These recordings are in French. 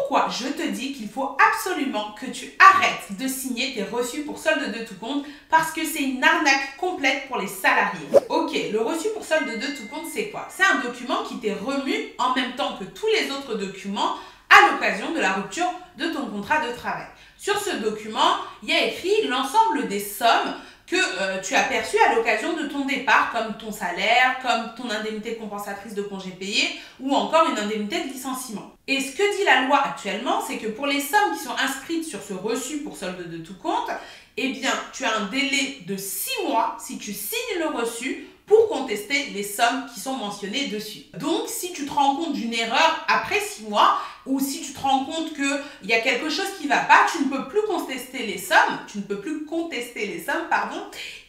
pourquoi je te dis qu'il faut absolument que tu arrêtes de signer tes reçus pour solde de tout compte parce que c'est une arnaque complète pour les salariés. Ok, le reçu pour solde de tout compte, c'est quoi? C'est un document qui t'est remis en même temps que tous les autres documents à l'occasion de la rupture de ton contrat de travail. Sur ce document, il y a écrit l'ensemble des sommes que tu as perçues à l'occasion de ton départ, comme ton salaire, comme ton indemnité compensatrice de congé payé ou encore une indemnité de licenciement. Et ce que dit la loi actuellement, c'est que pour les sommes qui sont inscrites sur ce reçu pour solde de tout compte, eh bien, tu as un délai de 6 mois si tu signes le reçu pour contester les sommes qui sont mentionnées dessus. Donc, si tu te rends compte d'une erreur après 6 mois, ou si tu te rends compte qu'il y a quelque chose qui ne va pas, tu ne peux plus contester les sommes,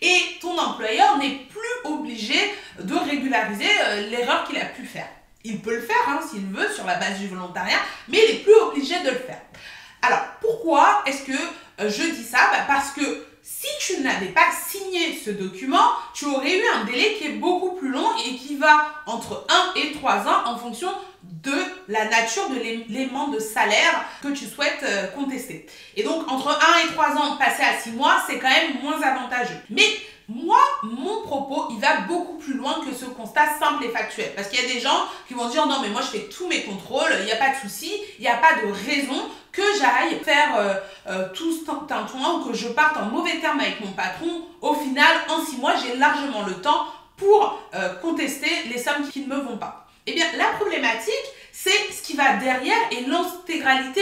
et ton employeur n'est plus obligé de régulariser l'erreur qu'il a pu faire. Il peut le faire s'il veut sur la base du volontariat, mais il n'est plus obligé de le faire. Alors, pourquoi est-ce que je dis ça? Parce que si tu n'avais pas signé ce document, tu aurais eu un délai qui est beaucoup plus long et qui va entre 1 et 3 ans en fonction de la nature de l'élément de salaire que tu souhaites contester. Et donc, entre 1 et 3 ans passés à 6 mois, c'est quand même moins avantageux. Mais moi, mon propos, il va beaucoup plus loin que ce constat simple et factuel. Parce qu'il y a des gens qui vont dire « Non, mais moi, je fais tous mes contrôles, il n'y a pas de souci, il n'y a pas de raison que j'aille faire tout ce tintouin ou que je parte en mauvais terme avec mon patron. Au final, en 6 mois, j'ai largement le temps pour contester les sommes qui ne me vont pas. » Eh bien, la problématique, c'est ce qui va derrière et l'intégralité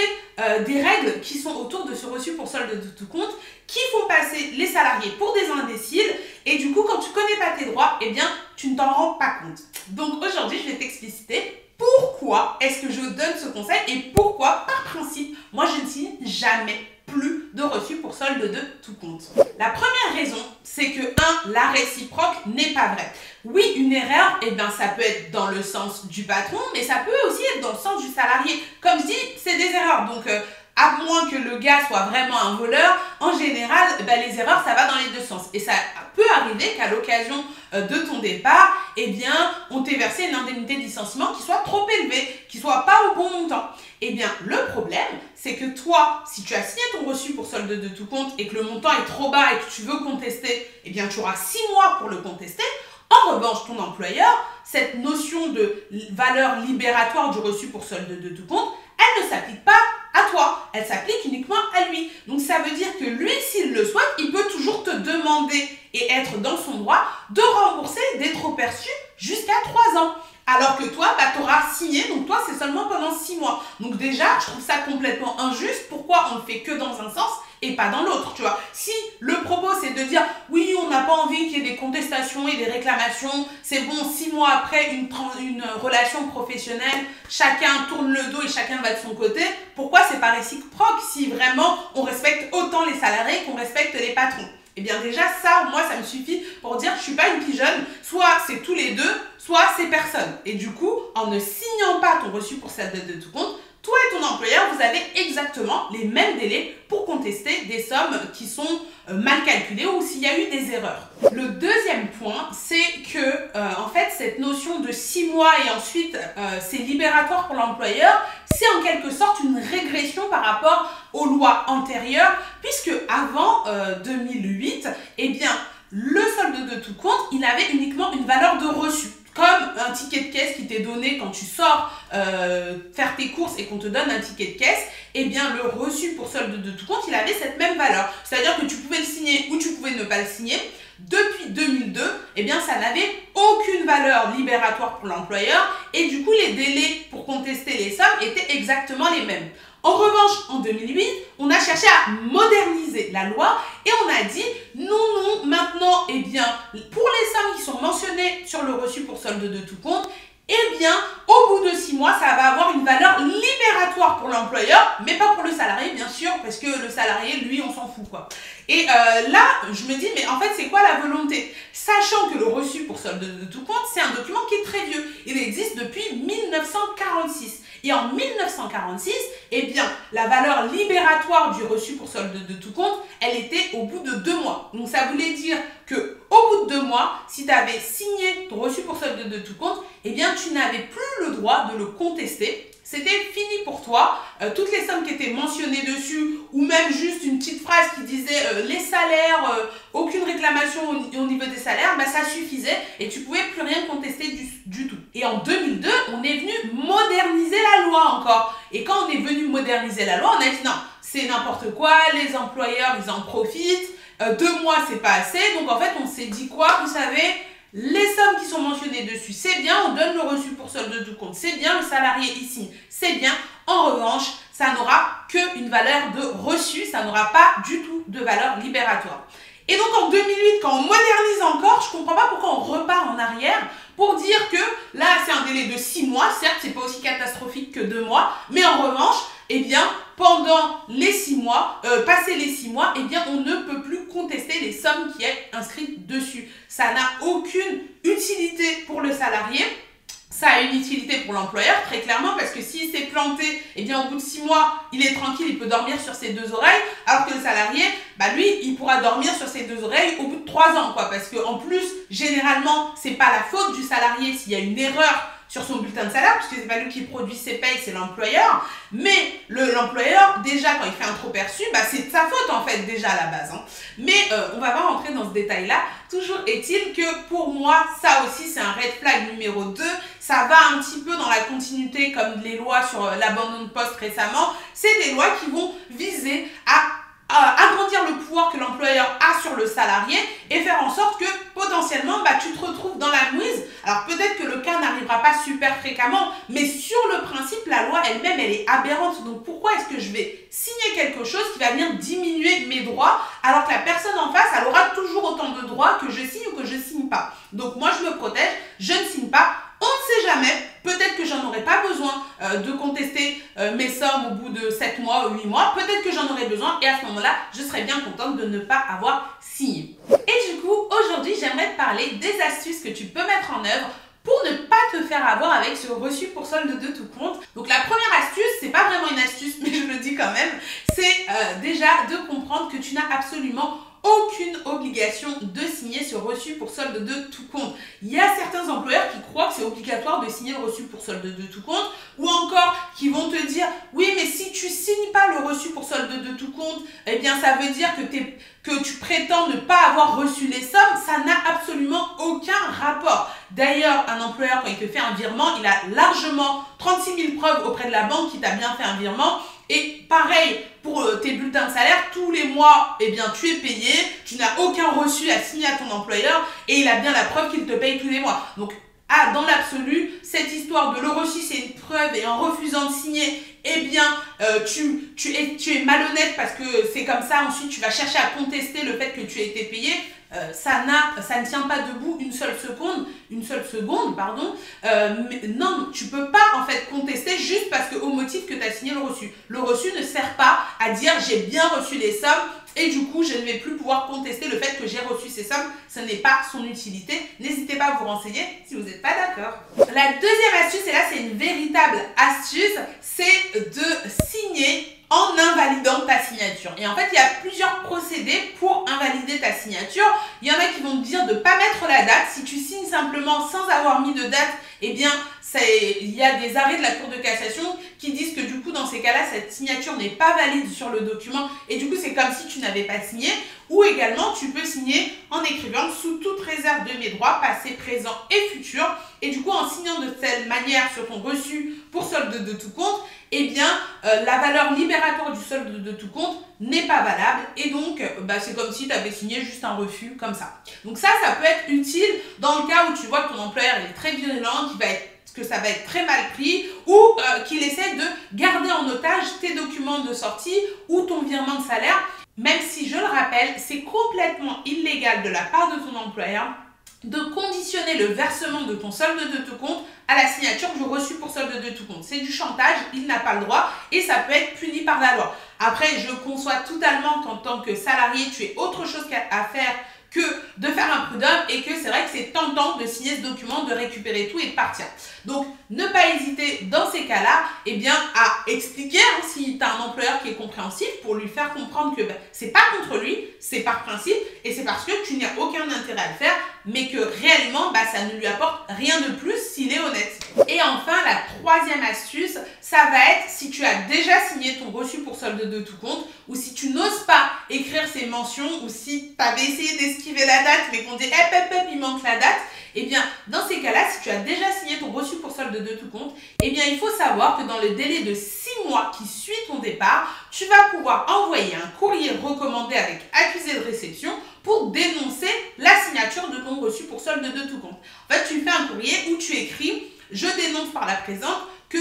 des règles qui sont autour de ce reçu pour solde de tout compte qui font passer les salariés pour des imbéciles et du coup, quand tu connais pas tes droits, eh bien, tu ne t'en rends pas compte. Donc aujourd'hui, je vais t'expliciter pourquoi est-ce que je donne ce conseil et pourquoi, par principe, moi, je ne signe jamais plus de reçu pour solde de tout compte. La première raison, c'est que 1, la réciproque n'est pas vraie. Oui, une erreur, eh bien, ça peut être dans le sens du patron, mais ça peut aussi être dans le sens du salarié. Comme je dis, c'est des erreurs, donc à moins que le gars soit vraiment un voleur, en général, les erreurs, ça va dans les deux sens. Et ça peut arriver qu'à l'occasion de ton départ, eh bien, on t'ait versé une indemnité de licenciement qui soit trop élevée, qui soit pas au bon montant. Eh bien, le problème, c'est que toi, si tu as signé ton reçu pour solde de tout compte et que le montant est trop bas et que tu veux contester, eh bien, tu auras 6 mois pour le contester. En revanche, ton employeur, cette notion de valeur libératoire du reçu pour solde de tout compte, elle ne s'applique pas à toi, elle s'applique uniquement à lui. Donc ça veut dire que lui, s'il le souhaite, il peut toujours te demander et être dans son droit de rembourser des trop perçus jusqu'à 3 ans. Alors que toi, tu auras signé, donc toi, c'est seulement pendant 6 mois. Donc déjà, je trouve ça complètement injuste. Pourquoi on le fait que dans un sens et pas dans l'autre, tu vois? Si le propos, c'est de dire, oui, on n'a pas envie qu'il y ait des contestations et des réclamations, c'est bon, 6 mois après une relation professionnelle, chacun tourne le dos et chacun va de son côté, pourquoi c'est pas réciproque si vraiment on respecte autant les salariés qu'on respecte les patrons? Eh bien déjà, ça, moi, ça me suffit pour dire je suis pas une pigeonne, soit c'est tous les deux, soit c'est personne. Et du coup, en ne signant pas ton reçu pour solde de tout compte, toi et ton employeur, vous avez exactement les mêmes délais pour contester des sommes qui sont mal calculées ou s'il y a eu des erreurs. Le deuxième point, c'est que en fait, cette notion de 6 mois et ensuite c'est libératoire pour l'employeur, c'est en quelque sorte une régression par rapport aux lois antérieures, puisque avant 2008, eh bien, le solde de tout compte, il avait uniquement une valeur de reçu. Comme un ticket de caisse qui t'est donné quand tu sors faire tes courses et qu'on te donne un ticket de caisse, eh bien le reçu pour solde de tout compte, il avait cette même valeur. C'est-à-dire que tu pouvais le signer ou tu pouvais ne pas le signer. Depuis 2002, eh bien ça n'avait aucune valeur libératoire pour l'employeur et du coup les délais pour contester les sommes étaient exactement les mêmes. En revanche, en 2008, on a cherché à moderniser la loi et on a dit non, maintenant, eh bien, pour les sommes qui sont mentionnées sur le reçu pour solde de tout compte, eh bien, au bout de 6 mois, ça va avoir une valeur libératoire pour l'employeur, mais pas pour le salarié, bien sûr, parce que le salarié, lui, on s'en fout, quoi. Et là, je me dis, mais en fait, c'est quoi la volonté? Sachant que le reçu pour solde de tout compte, c'est un document qui est très vieux. Il existe depuis 1946. Et en 1946, eh bien, la valeur libératoire du reçu pour solde de tout compte, elle était au bout de 2 mois. Donc, ça voulait dire que au bout de 2 mois, si tu avais signé ton reçu pour solde de tout compte, eh bien, tu n'avais plus le droit de le contester c'était fini pour toi. Toutes les sommes qui étaient mentionnées dessus, ou même juste une petite phrase qui disait les salaires, aucune réclamation au niveau des salaires, bah, ça suffisait et tu pouvais plus rien contester du tout. Et en 2002, on est venu moderniser la loi encore. Et quand on est venu moderniser la loi, on a dit non, c'est n'importe quoi, les employeurs, ils en profitent, 2 mois, c'est pas assez. Donc en fait, on s'est dit quoi? Vous savez, les sommes qui sont mentionnées dessus, c'est bien, on donne le reçu pour solde de tout compte, c'est bien, le salarié ici, c'est bien. En revanche, ça n'aura qu'une valeur de reçu, ça n'aura pas du tout de valeur libératoire. Et donc en 2008, quand on modernise encore, je ne comprends pas pourquoi on repart en arrière pour dire que là, c'est un délai de 6 mois, certes, c'est pas aussi catastrophique que 2 mois, mais en revanche, eh bien, pendant les 6 mois, passé les 6 mois, eh bien, on ne peut plus contester les sommes qui est inscrites dessus. Ça n'a aucune utilité pour le salarié. Ça a une utilité pour l'employeur, très clairement, parce que s'il s'est planté, eh bien, au bout de 6 mois, il est tranquille, il peut dormir sur ses 2 oreilles, alors que le salarié, bah, lui, il pourra dormir sur ses 2 oreilles au bout de 3 ans, quoi, parce que en plus, généralement, c'est pas la faute du salarié s'il y a une erreur sur son bulletin de salaire, puisque c'est pas lui qui produit ses payes, c'est l'employeur. Mais l'employeur, déjà, quand il fait un trop perçu, bah, c'est de sa faute, en fait, déjà, à la base. Hein. Mais on va pas rentrer dans ce détail-là. Toujours est-il que, pour moi, ça aussi, c'est un red flag numéro 2. Ça va un petit peu dans la continuité, comme les lois sur l'abandon de poste récemment. C'est des lois qui vont viser à agrandir le pouvoir que l'employeur a sur le salarié et faire en sorte que potentiellement bah, tu te retrouves dans la mouise. Alors peut-être que le cas n'arrivera pas super fréquemment, mais sur le principe, la loi elle-même, elle est aberrante. Donc pourquoi est-ce que je vais signer quelque chose qui va venir diminuer mes droits alors que la personne en face, elle aura toujours autant de droits que je signe ou que je signe pas. Donc moi je me protège, je ne signe pas. On ne sait jamais, peut-être que j'en aurai pas besoin de contester mes sommes au bout de 7 mois ou 8 mois, peut-être que j'en aurai besoin et à ce moment-là, je serai bien contente de ne pas avoir signé. Et du coup, aujourd'hui, j'aimerais te parler des astuces que tu peux mettre en œuvre pour ne pas te faire avoir avec ce reçu pour solde de tout compte. Donc la première astuce, c'est pas vraiment une astuce, mais je le dis quand même, c'est déjà de comprendre que tu n'as absolument aucune obligation de signer ce reçu pour solde de tout compte. Il y a certains employeurs qui croient que c'est obligatoire de signer le reçu pour solde de tout compte ou encore qui vont te dire oui mais si tu signes pas le reçu pour solde de tout compte, eh bien ça veut dire que tu prétends ne pas avoir reçu les sommes. Ça n'a absolument aucun rapport. D'ailleurs, un employeur quand il te fait un virement, il a largement 36 000 preuves auprès de la banque qui t'a bien fait un virement. Et pareil, pour tes bulletins de salaire, tous les mois, eh bien, tu es payé, tu n'as aucun reçu à signer à ton employeur et il a bien la preuve qu'il te paye tous les mois. Donc, dans l'absolu, cette histoire de le reçu, c'est une preuve et en refusant de signer, eh bien, tu es malhonnête parce que c'est comme ça. Ensuite, tu vas chercher à contester le fait que tu as été payé. Ça ne tient pas debout une seule seconde, pardon. Mais non, tu peux pas en fait contester juste parce que au motif que tu as signé le reçu. Le reçu ne sert pas à dire j'ai bien reçu les sommes et du coup je ne vais plus pouvoir contester le fait que j'ai reçu ces sommes. Ce n'est pas son utilité. N'hésitez pas à vous renseigner si vous n'êtes pas d'accord. La deuxième astuce, et là c'est une véritable astuce, c'est de signer en invalidant ta signature. Et en fait, il y a plusieurs procédés pour invalider ta signature. Il y en a qui vont te dire de ne pas mettre la date. Si tu signes simplement sans avoir mis de date, eh bien, il y a des arrêts de la Cour de cassation qui disent que du coup, dans ces cas-là, cette signature n'est pas valide sur le document et du coup, c'est comme si tu n'avais pas signé. Ou également, tu peux signer en écrivant sous toute réserve de mes droits, passé, présent et futur. Et du coup, en signant de telle manière sur ton reçu pour solde de tout compte, eh bien, la valeur libératoire du solde de tout compte n'est pas valable et donc c'est comme si tu avais signé juste un refus comme ça. Donc ça peut être utile dans le cas où tu vois que ton employeur est très violent, que ça va être très mal pris ou qu'il essaie de garder en otage tes documents de sortie ou ton virement de salaire, même si, je le rappelle, c'est complètement illégal de la part de ton employeur de conditionner le versement de ton solde de tout compte à la signature du reçu pour solde de tout compte. C'est du chantage, il n'a pas le droit et ça peut être puni par la loi. Après, je conçois totalement qu'en tant que salarié, tu aies autre chose à faire que de faire un prud'homme et que c'est vrai que c'est tentant de signer ce document, de récupérer tout et de partir. Donc, ne pas hésiter dans ces cas-là, eh bien, à expliquer si tu as un employeur qui est compréhensif pour lui faire comprendre que c'est pas contre lui, c'est par principe et c'est parce que tu n'as aucun intérêt à le faire, mais que réellement, ça ne lui apporte rien de plus s'il est honnête. Et enfin, la troisième astuce, ça va être si tu as déjà signé ton reçu pour solde de tout compte ou si tu n'oses pas écrire ces mentions ou si tu avais essayé d'esquiver la date mais qu'on dit il manque la date, eh bien, dans ces cas-là, si tu as déjà signé ton reçu pour solde de tout compte, eh bien, il faut savoir que dans le délai de 6 mois qui suit ton départ, tu vas pouvoir envoyer un courrier recommandé avec accusé de réception pour dénoncer la signature de ton reçu pour solde de tout compte. En fait, tu fais un courrier où tu écris « Je dénonce par la présente que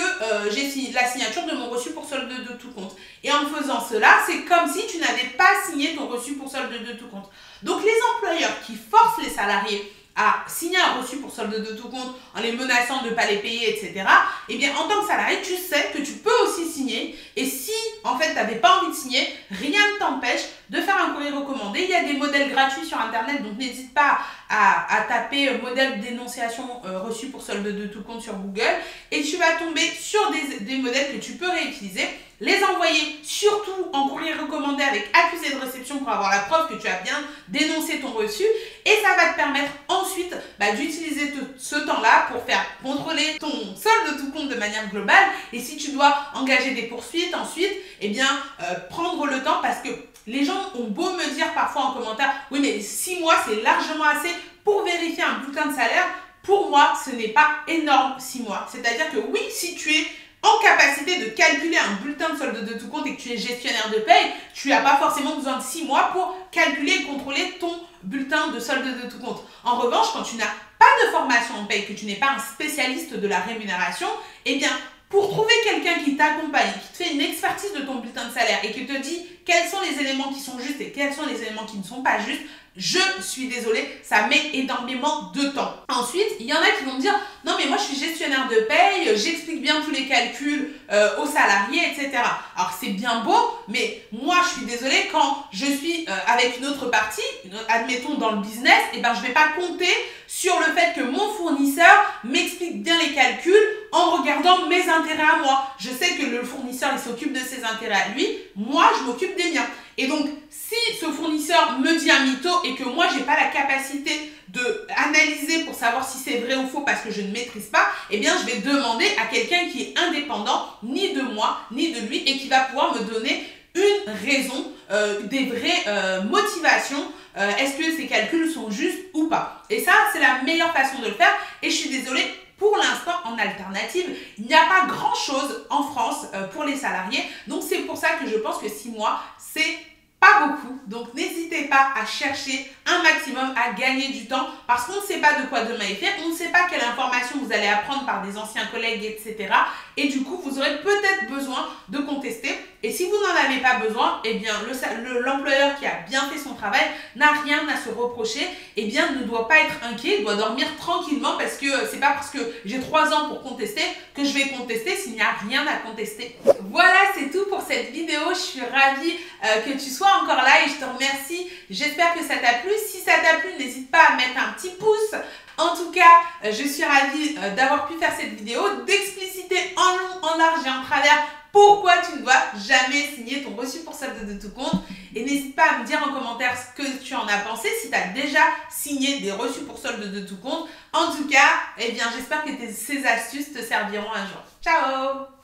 j'ai signé la signature de mon reçu pour solde de tout compte. » Et en faisant cela, c'est comme si tu n'avais pas signé ton reçu pour solde de tout compte. Donc, les employeurs qui forcent les salariés à signer un reçu pour solde de tout compte en les menaçant de ne pas les payer, etc., eh bien, en tant que salarié, tu sais que tu peux aussi signer. Et si, en fait, tu n'avais pas envie de signer, rien ne t'empêche de faire un courrier recommandé. Il y a des modèles gratuits sur Internet, donc n'hésite pas à taper modèle dénonciation reçu pour solde de tout compte sur Google et tu vas tomber sur des modèles que tu peux réutiliser. Les envoyer surtout en courrier recommandé avec accusé de réception pour avoir la preuve que tu as bien dénoncé ton reçu et ça va te permettre ensuite d'utiliser ce temps-là pour faire contrôler ton solde de tout compte de manière globale et si tu dois engager des poursuites ensuite, eh bien prendre le temps parce que les gens ont beau me dire parfois en commentaire « Oui, mais 6 mois, c'est largement assez pour vérifier un bulletin de salaire. » Pour moi, ce n'est pas énorme 6 mois. C'est-à-dire que oui, si tu es en capacité de calculer un bulletin de solde de tout compte et que tu es gestionnaire de paye, tu n'as pas forcément besoin de 6 mois pour calculer et contrôler ton bulletin de solde de tout compte. En revanche, quand tu n'as pas de formation en paye, que tu n'es pas un spécialiste de la rémunération, eh bien, pour trouver quelqu'un qui t'accompagne, qui te fait une expertise de ton bulletin de salaire et qui te dit quels sont les éléments qui sont justes et quels sont les éléments qui ne sont pas justes, je suis désolée, ça met énormément de temps. Ensuite, il y en a qui vont me dire « Non mais moi je suis gestionnaire de paye, j'explique bien tous les calculs aux salariés, etc. » Alors c'est bien beau, mais moi je suis désolée, quand je suis avec une autre partie, admettons dans le business, je ne vais pas compter sur le fait que mon fournisseur m'explique bien les calculs en regardant mes intérêts à moi. Je sais que le fournisseur il s'occupe de ses intérêts à lui, moi je m'occupe des miens. Et donc, si ce fournisseur me dit un mytho et que moi, je n'ai pas la capacité d'analyser pour savoir si c'est vrai ou faux parce que je ne maîtrise pas, eh bien, je vais demander à quelqu'un qui est indépendant, ni de moi, ni de lui, et qui va pouvoir me donner une raison, des vraies motivations. Est-ce que ces calculs sont justes ou pas? Et ça, c'est la meilleure façon de le faire. Et je suis désolée, pour l'instant, en alternative, il n'y a pas grand-chose en France pour les salariés. Donc, c'est pour ça que je pense que 6 mois, c'est pas beaucoup. Donc, n'hésitez pas à chercher un maximum à gagner du temps parce qu'on ne sait pas de quoi demain est fait. On ne sait pas quelle information vous allez apprendre par des anciens collègues, etc. Et du coup, vous aurez peut-être besoin de contester. Et si vous n'en avez pas besoin, eh bien, l'employeur qui a bien fait son travail n'a rien à se reprocher, eh bien, ne doit pas être inquiet, doit dormir tranquillement parce que c'est pas parce que j'ai 3 ans pour contester que je vais contester s'il n'y a rien à contester. Voilà, c'est tout pour cette vidéo. Je suis ravie que tu sois encore là et je te remercie. J'espère que ça t'a plu. Si ça t'a plu, n'hésite pas à mettre un petit pouce. En tout cas, je suis ravie d'avoir pu faire cette vidéo, d'expliciter en long, en large et en travers pourquoi tu ne dois jamais signer ton reçu pour solde de tout compte. Et n'hésite pas à me dire en commentaire ce que tu en as pensé, si tu as déjà signé des reçus pour solde de tout compte. En tout cas, eh bien, j'espère que ces astuces te serviront un jour. Ciao!